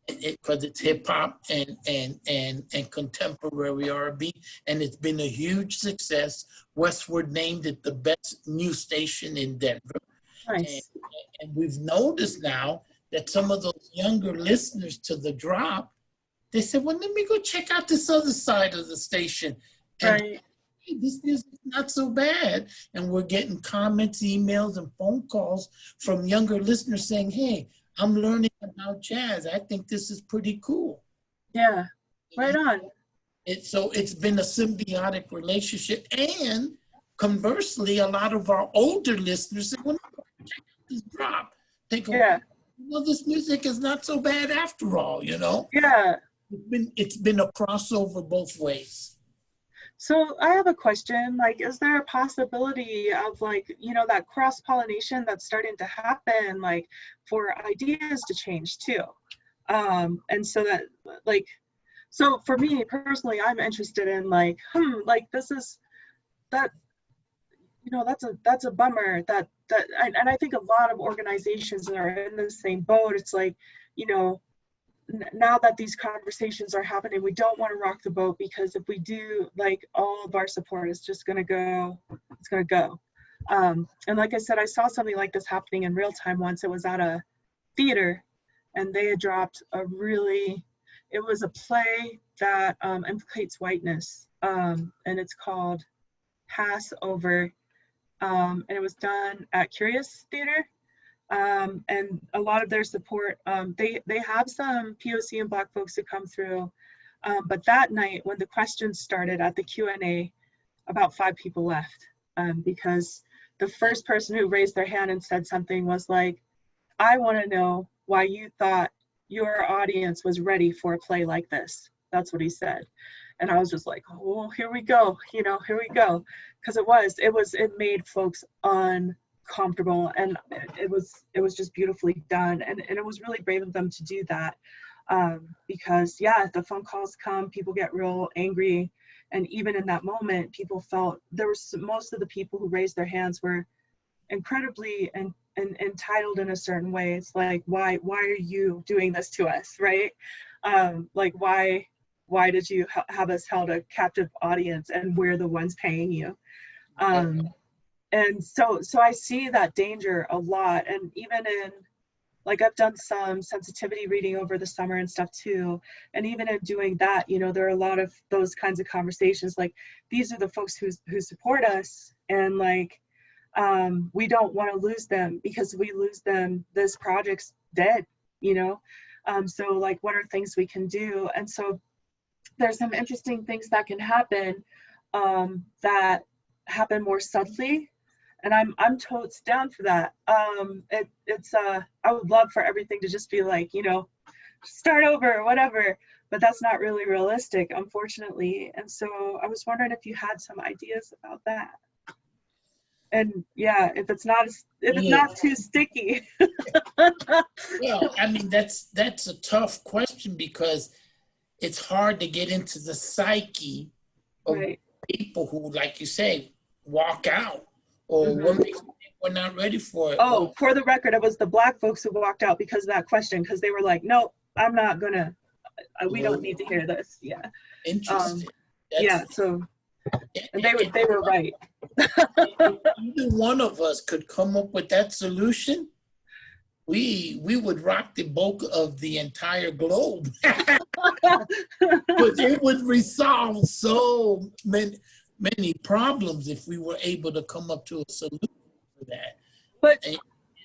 S2: because it's hip hop and contemporary R&B, and it's been a huge success. Westward named it the best new station in Denver.
S1: Nice.
S2: And we've noticed now that some of those younger listeners to The Drop, they said, well, let me go check out this other side of the station. And hey, this music is not so bad. And we're getting comments, emails, and phone calls from younger listeners saying, hey, I'm learning about jazz. I think this is pretty cool.
S1: Yeah, right on.
S2: So it's been a symbiotic relationship. And conversely, a lot of our older listeners say, well, check out this Drop. They go, well, this music is not so bad after all, you know?
S1: Yeah.
S2: It's been a crossover both ways.
S1: So I have a question, like, is there a possibility of, like, you know, that cross-pollination that's starting to happen, like, for ideas to change too? And so that, like, so for me personally, I'm interested in, like, like, this is, that, you know, that's a bummer that, and I think a lot of organizations are in the same boat. It's like, you know, now that these conversations are happening, we don't want to rock the boat, because if we do, like, all of our support is just going to go, it's going to go. And like I said, I saw something like this happening in real time once. It was at a theater, and they had dropped it was a play that implicates whiteness, and it's called Passover, and it was done at Curious Theater. And a lot of their support, they have some POC and Black folks who come through, but that night when the questions started at the Q&A, about 5 people left, because the first person who raised their hand and said something was like, I want to know why you thought your audience was ready for a play like this. That's what he said. And I was just like, oh, here we go, you know, here we go. Because it made folks uncomfortable, and it was just beautifully done, and it was really brave of them to do that, because the phone calls come, people get real angry, and even in that moment, people felt most of the people who raised their hands were incredibly entitled in a certain way. It's like, why are you doing this to us, right? Like, why did you have us held a captive audience and we're the ones paying you? And so I see that danger a lot. And even in, like, I've done some sensitivity reading over the summer and stuff too. And even in doing that, you know, there are a lot of those kinds of conversations. Like, these are the folks who support us, and like, we don't want to lose them, because we lose them, this project's dead, you know? So like, what are things we can do? And so there's some interesting things that can happen, that happen more subtly. And I'm totes down for that. It's I would love for everything to just be like, you know, start over or whatever, but that's not really realistic, unfortunately. And so I was wondering if you had some ideas about that. And yeah, if it's not too sticky.
S2: Well, I mean, that's a tough question, because it's hard to get into the psyche of
S1: Right.
S2: people who, like you say, walk out, or what makes them think we're not ready for it.
S1: Oh,
S2: well,
S1: for the record, it was the Black folks who walked out because of that question, because they were like, nope, I'm not gonna, we don't need to hear this. Yeah.
S2: Interesting.
S1: Yeah, so, and they were right.
S2: Either one of us could come up with that solution, we would rock the bulk of the entire globe. But it would resolve so many problems if we were able to come up to a solution for that.
S1: But
S2: and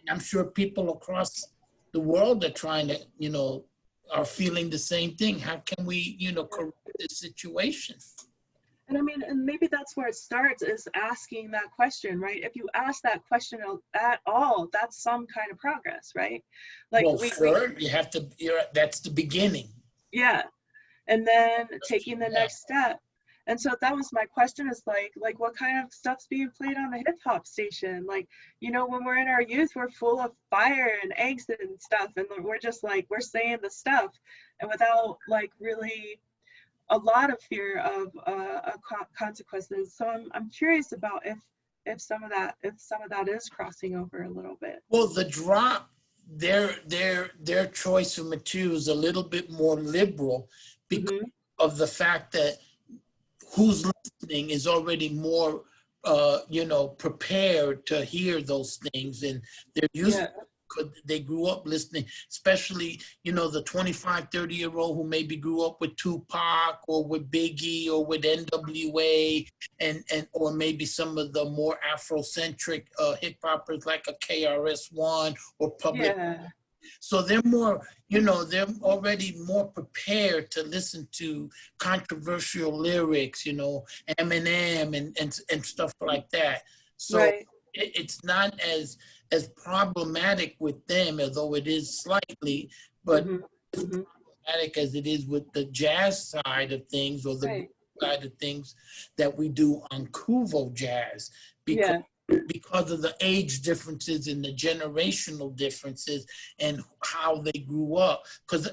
S2: I'm sure people across the world are trying to, you know, are feeling the same thing. How can we, you know, correct this situation?
S1: And I mean, and maybe that's where it starts, is asking that question, right? If you ask that question at all, that's some kind of progress, right? Like,
S2: well, you have to, that's the beginning.
S1: Yeah. And then taking the next step. And so that was my question, is like what kind of stuff's being played on the hip hop station? Like, you know, when we're in our youth, we're full of fire and angst and stuff. And we're just like, we're saying the stuff, and without like really a lot of fear of consequences. So I'm curious about if some of that is crossing over a little bit.
S2: Well, the drop, their choice of material is a little bit more liberal because of the fact that who's listening is already more, you know, prepared to hear those things, and they're used to, they grew up listening, especially, you know, the 25, 30-year-old who maybe grew up with Tupac or with Biggie or with NWA, and or maybe some of the more Afrocentric hip hoppers like a KRS-One or Public. So they're more, you know, they're already more prepared to listen to controversial lyrics, you know, Eminem and stuff like that. So it's not as problematic with them, although it is slightly, but as problematic as it is with the jazz side of things, or the side of things that we do on KUVO Jazz, because of the age differences and the generational differences and how they grew up. Because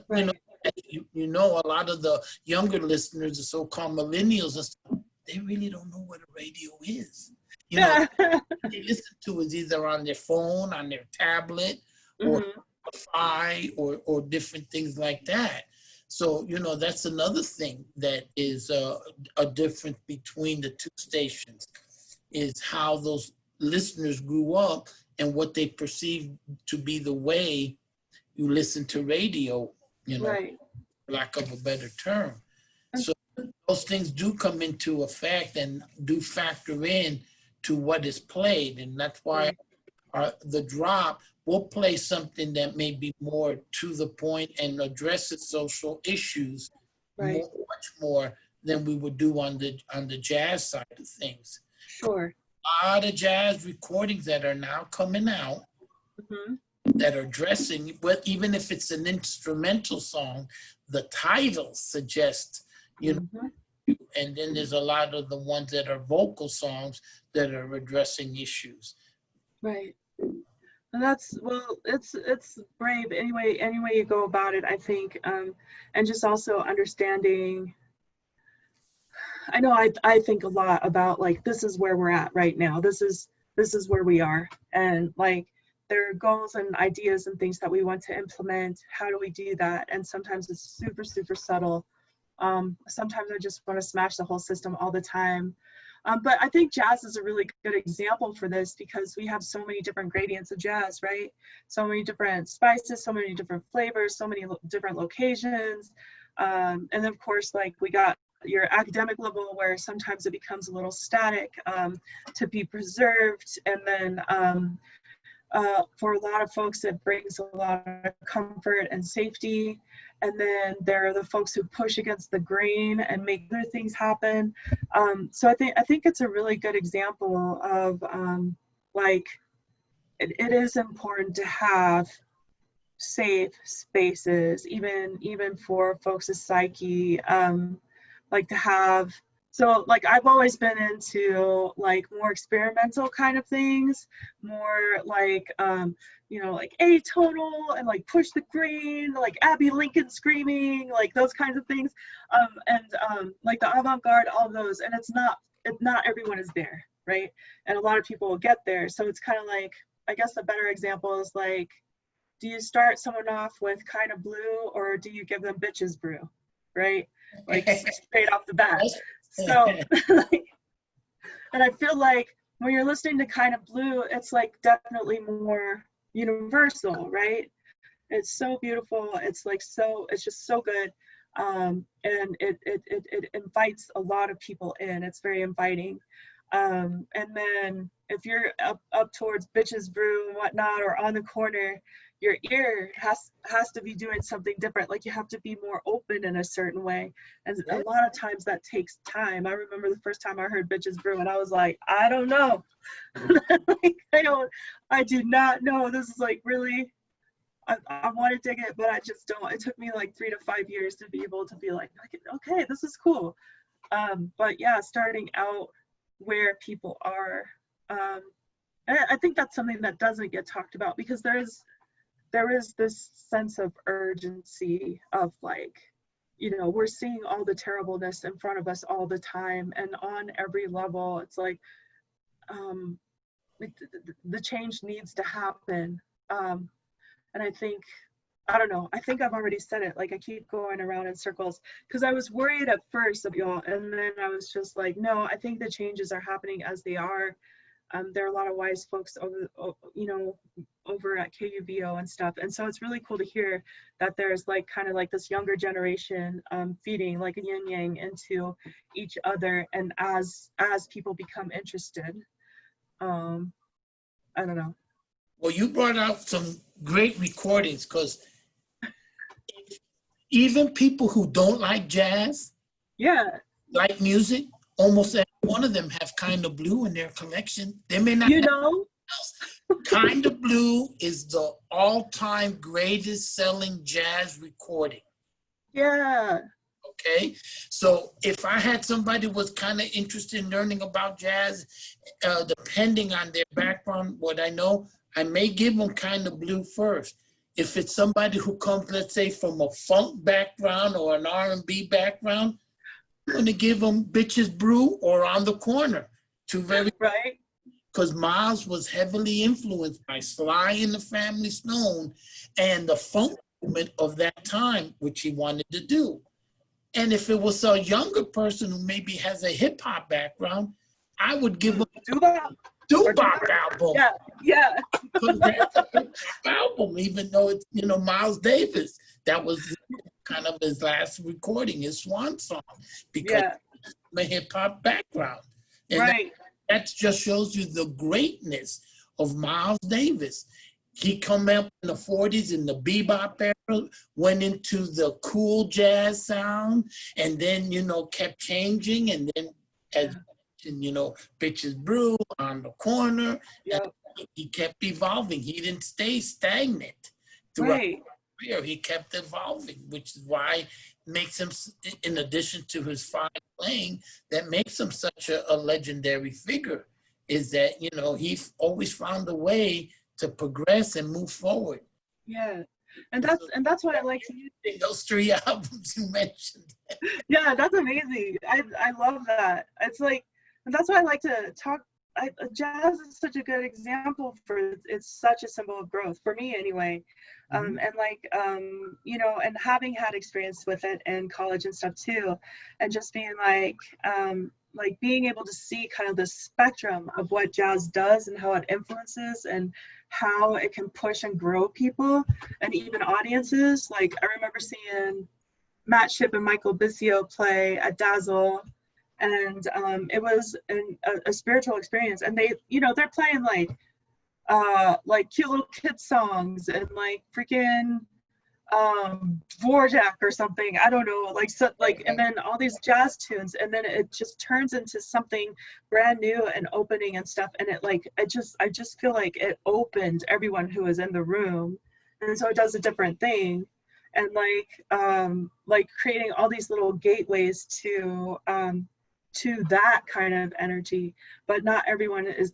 S2: you know, a lot of the younger listeners, the so-called millennials, and stuff, they really don't know what a radio is. You know, they listen to is either on their phone, on their tablet, or Spotify, or different things like that. So, you know, that's another thing that is a difference between the two stations, is how those listeners grew up and what they perceive to be the way you listen to radio, you know, for lack of a better term. So those things do come into effect and do factor in to what is played. And that's why the drop will play something that may be more to the point and addresses social issues much more than we would do on the jazz side of things.
S1: Sure.
S2: A lot of jazz recordings that are now coming out that are addressing, but even if it's an instrumental song, the title suggests, you know, and then there's a lot of the ones that are vocal songs that are addressing issues.
S1: Right. And that's, well, it's brave anyway you go about it, I think. And just also understanding, I know I think a lot about, like, this is where we're at right now. This is where we are. And like, there are goals and ideas and things that we want to implement. How do we do that? And sometimes it's super, super subtle. Sometimes I just want to smash the whole system all the time. But I think jazz is a really good example for this, because we have so many different gradients of jazz, right? So many different spices, so many different flavors, so many different locations. And then of course, like, we got your academic level, where sometimes it becomes a little static, to be preserved. And then for a lot of folks, it brings a lot of comfort and safety. And then there are the folks who push against the grain and make other things happen. So I think it's a really good example of like, it is important to have safe spaces, even for folks' psyche, like to have. So like, I've always been into like more experimental kind of things, more like, you know, like atonal and like push the grain, like Abby Lincoln screaming, like those kinds of things. And like the avant-garde, all of those. And not everyone is there, right? And a lot of people will get there. So it's kind of like, I guess the better example is like, do you start someone off with Kind of Blue, or do you give them Bitches Brew, right? Like straight off the bat. So, like, and I feel like when you're listening to Kind of Blue, it's like definitely more universal, right? It's so beautiful. It's like, so, it's just so good. And it invites a lot of people in. It's very inviting. And then if you're up towards Bitches Brew and whatnot, or On the Corner, your ear has to be doing something different. Like, you have to be more open in a certain way. And a lot of times that takes time. I remember the first time I heard Bitches Brew, and I was like, I don't know. Like, I do not know. This is like really, I want to dig it, but I just don't. It took me like 3 to 5 years to be able to be like, okay, this is cool. But yeah, starting out where people are. And I think that's something that doesn't get talked about, because there is this sense of urgency of like, you know, we're seeing all the terribleness in front of us all the time, and on every level. It's like, the change needs to happen. And I think, I don't know, I think I've already said it. Like, I keep going around in circles, because I was worried at first of y'all, and then I was just like, no, I think the changes are happening as they are. There are a lot of wise folks over at KUVO and stuff. And so it's really cool to hear that there's like kind of like this younger generation feeding like a yin yang into each other. And as people become interested, I don't know.
S2: Well, you brought out some great recordings, because even people who don't like jazz, like music, almost every one of them have Kind of Blue in their collection. They may not,
S1: you know,
S2: Kind of Blue is the all-time greatest selling jazz recording.
S1: Yeah.
S2: Okay, so if I had somebody who was kind of interested in learning about jazz, depending on their background, what I know, I may give them Kind of Blue first. If it's somebody who comes, let's say, from a funk background or an R&B background, I'm going to give them Bitches Brew or On the Corner. Two very,
S1: right.
S2: Because Miles was heavily influenced by Sly and the Family Stone and the funk movement of that time, which he wanted to do. And if it was a younger person who maybe has a hip hop background, I would give them Doo-Bop album.
S1: Yeah.
S2: That's a hip hop album, even though it's, you know, Miles Davis. That was kind of his last recording, his swan song, because of my hip hop background. And that just shows you the greatness of Miles Davis. He come up in the 40s in the bebop era, went into the cool jazz sound, and then, you know, kept changing. And then, as you know, Bitches Brew, On the Corner, and he kept evolving. He didn't stay stagnant throughout his career. He kept evolving, which is why makes him, in addition to his fine playing, that makes him such a legendary figure, is that, you know, he always found a way to progress and move forward.
S1: Yeah, and that's why I like
S2: those 3 albums you mentioned.
S1: Yeah, that's amazing. I love that. It's like, and that's why I like to talk jazz is such a good example for, it's such a symbol of growth for me anyway.
S2: Mhm.
S1: And like, you know, and having had experience with it in college and stuff too, and just being like being able to see kind of the spectrum of what jazz does and how it influences and how it can push and grow people and even audiences. Like I remember seeing Matt Shipp and Michael Bissio play at Dazzle, and it was a spiritual experience. And they, you know, they're playing like cute little kid songs and like freaking Dvorak or something. I don't know, like so, like, and then all these jazz tunes, and then it just turns into something brand new and opening and stuff. And it like, I just feel like it opened everyone who was in the room, and so it does a different thing. And like creating all these little gateways to that kind of energy, but not everyone is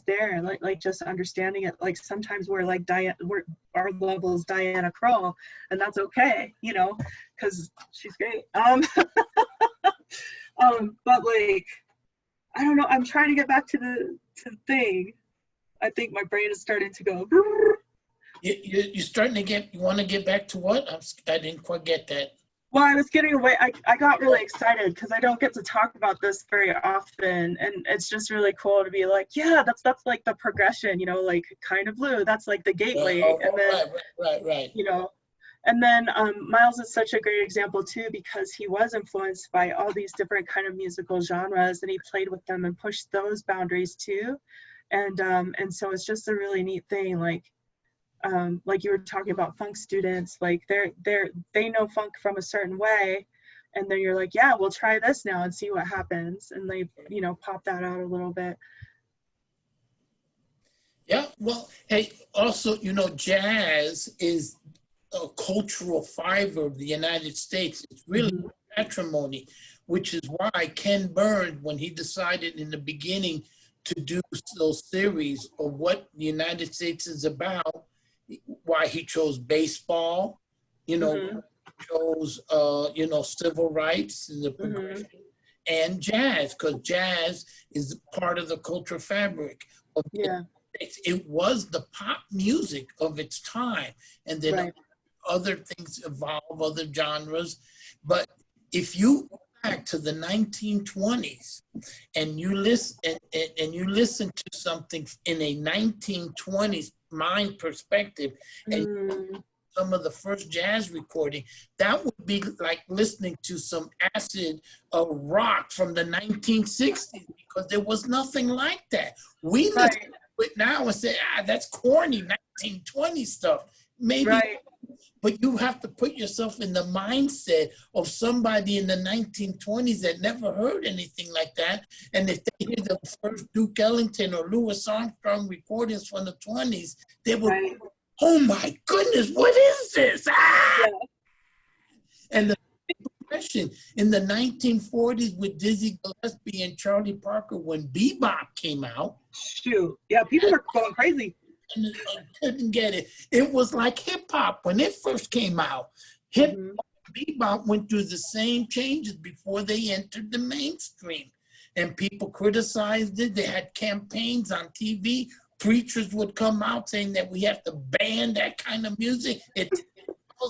S1: there, like just understanding it. Like sometimes we're like our level is Diana Krall, and that's okay, you know, because she's great. But like, I don't know, I'm trying to get back to the thing. I think my brain is starting to go.
S2: You're starting to get, you want to get back to what? I didn't quite get that.
S1: Well, I was getting away. I got really excited because I don't get to talk about this very often. And it's just really cool to be like, yeah, that's like the progression, you know, like Kind of Blue. That's like the gateway. And then,
S2: Right.
S1: you know, and then Miles is such a great example too, because he was influenced by all these different kind of musical genres, and he played with them and pushed those boundaries too. And so it's just a really neat thing. Like you were talking about funk students, like they know funk from a certain way, and then you're like, yeah, we'll try this now and see what happens, and they, you know, pop that out a little bit.
S2: Yeah, well, hey, also, you know, jazz is a cultural fiber of the United States. It's really patrimony, which is why Ken Burns, when he decided in the beginning to do those series of what the United States is about, why he chose baseball, you know, chose, you know, civil rights and the progression, and jazz, because jazz is part of the cultural fabric of the United States. It was the pop music of its time, and then other things evolve, other genres. But if you go back to the 1920s and you listen and you listen to something in a 1920s mind perspective, and some of the first jazz recording, that would be like listening to some acid rock from the 1960s, because there was nothing like that. We listen to it now and say, that's corny 1920 stuff. Maybe, but you have to put yourself in the mindset of somebody in the 1920s that never heard anything like that. And if they hear the first Duke Ellington or Louis Armstrong recordings from the 20s, they will, oh my goodness, what is this? And the progression in the 1940s with Dizzy Gillespie and Charlie Parker, when bebop came out.
S1: Shoot, yeah, people were going crazy.
S2: And I couldn't get it. It was like hip hop when it first came out. Hip hop and bebop went through the same changes before they entered the mainstream. And people criticized it. They had campaigns on TV. Preachers would come out saying that we have to ban that kind of music. It's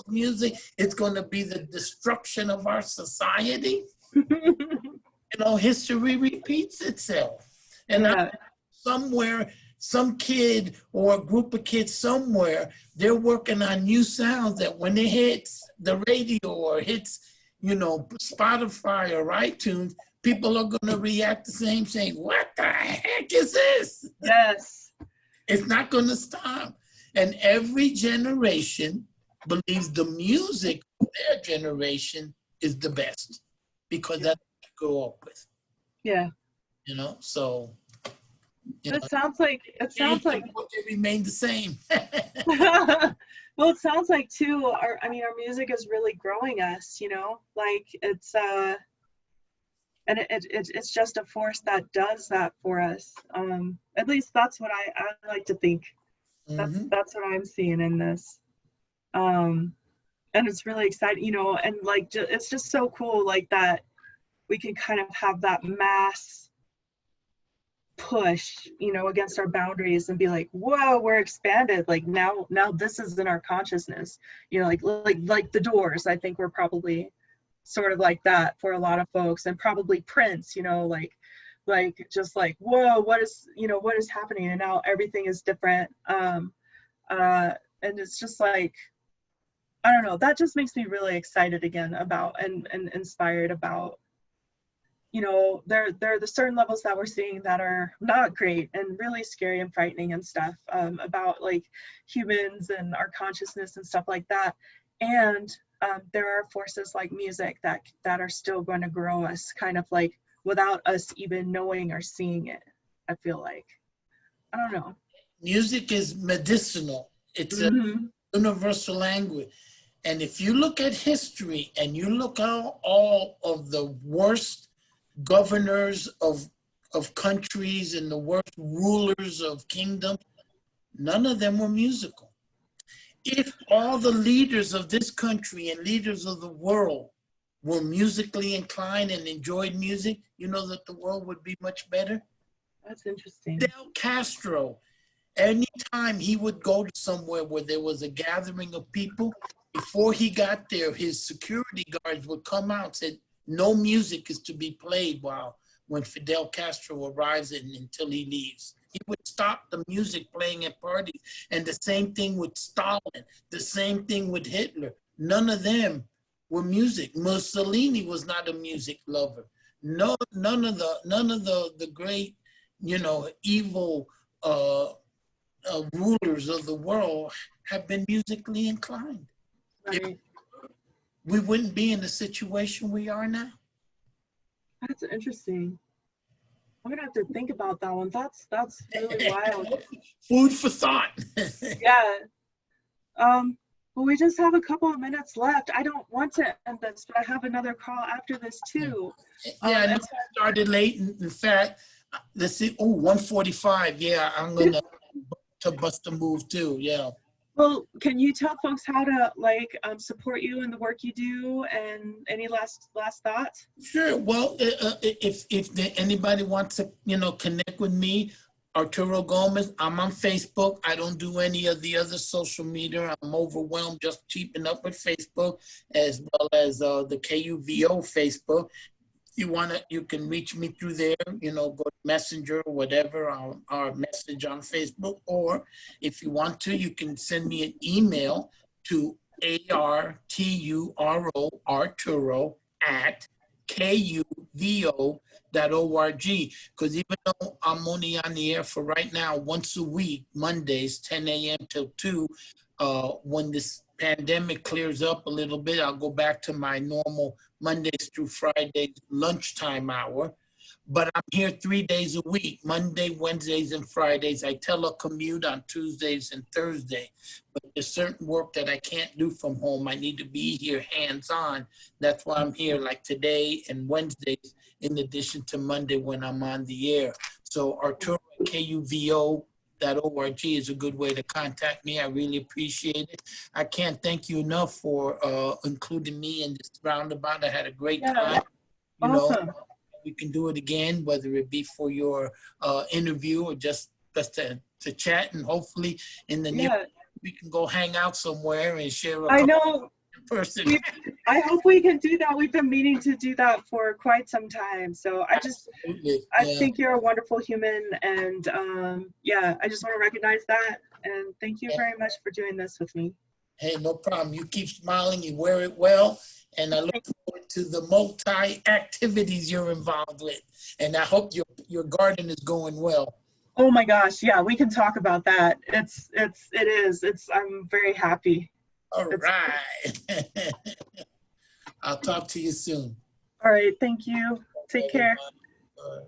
S2: music. It's going to be the destruction of our society. You know, history repeats itself. And somewhere, some kid or a group of kids somewhere, they're working on new sounds that when it hits the radio or hits, you know, Spotify or iTunes, people are going to react the same, saying, what the heck is this?
S1: Yes.
S2: It's not going to stop. And every generation believes the music of their generation is the best, because that's what you grow up with.
S1: Yeah.
S2: You know, so.
S1: It sounds like
S2: they remain the same.
S1: Well, it sounds like too, our music is really growing us, you know, like it's and it's just a force that does that for us. At least that's what I like to think. That's what I'm seeing in this. And it's really exciting, you know, and like it's just so cool, like that we can kind of have that mass push, you know, against our boundaries and be like, whoa, we're expanded. Like now this is in our consciousness, you know, like the Doors. I think we're probably sort of like that for a lot of folks, and probably Prince, you know, like just like, whoa, what is, you know, what is happening? And now everything is different. And it's just like, I don't know, that just makes me really excited again about and inspired about, you know, there are the certain levels that we're seeing that are not great and really scary and frightening and stuff, about like humans and our consciousness and stuff like that. And there are forces like music that are still going to grow us, kind of like without us even knowing or seeing it, I feel like. I don't know.
S2: Music is medicinal. It's a universal language. And if you look at history and you look at all of the worst governors of countries and the worst rulers of kingdoms, none of them were musical. If all the leaders of this country and leaders of the world were musically inclined and enjoyed music, you know that the world would be much better?
S1: That's interesting.
S2: Fidel Castro, anytime he would go to somewhere where there was a gathering of people, before he got there, his security guards would come out and said, no music is to be played when Fidel Castro arrives until he leaves. He would stop the music playing at parties. And the same thing with Stalin, the same thing with Hitler. None of them were music. Mussolini was not a music lover. No, none of the great, you know, evil rulers of the world have been musically inclined.
S1: Right.
S2: We wouldn't be in the situation we are now.
S1: That's interesting. I'm gonna have to think about that one. That's really wild.
S2: Food for thought.
S1: Yeah. Well, we just have a couple of minutes left. I don't want to end this, but I have another call after this too.
S2: Yeah, I know I started late. In fact, let's see. Oh, 1:45. Yeah, I'm gonna to bust a move too. Yeah.
S1: Well, can you tell folks how to like support you in the work you do, and any last thoughts?
S2: Sure. Well, if anybody wants to, you know, connect with me, Arturo Gomez, I'm on Facebook. I don't do any of the other social media. I'm overwhelmed just keeping up with Facebook, as well as the KUVO Facebook. You can reach me through there, you know, go to Messenger or whatever, our message on Facebook. Or if you want to, you can send me an email to Arturo at KUVO.org. Because even though I'm only on the air for right now, once a week, Mondays, 10 a.m. till 2, when this pandemic clears up a little bit, I'll go back to my normal Mondays through Fridays lunchtime hour. But I'm here 3 days a week, Monday, Wednesdays, and Fridays. I telecommute on Tuesdays and Thursdays. But there's certain work that I can't do from home. I need to be here hands-on. That's why I'm here, like today and Wednesdays, in addition to Monday when I'm on the air. So Arturo at KUVO.org is a good way to contact me. I really appreciate it. I can't thank you enough for including me in this roundabout. I had a great time. You
S1: Awesome.
S2: know, we can do it again, whether it be for your interview or just to chat, and hopefully in the near future we can go hang out somewhere and share a couple in person.
S1: I hope we can do that. We've been meaning to do that for quite some time. So I think you're a wonderful human, and I just want to recognize that, and thank you very much for doing this with me.
S2: Hey, no problem. You keep smiling, you wear it well, and I look forward to the multi-activities you're involved with. And I hope your garden is going well.
S1: Oh my gosh, yeah, we can talk about that. It is. I'm very happy.
S2: All right. I'll talk to you soon.
S1: All right, thank you. Take care.
S2: All right.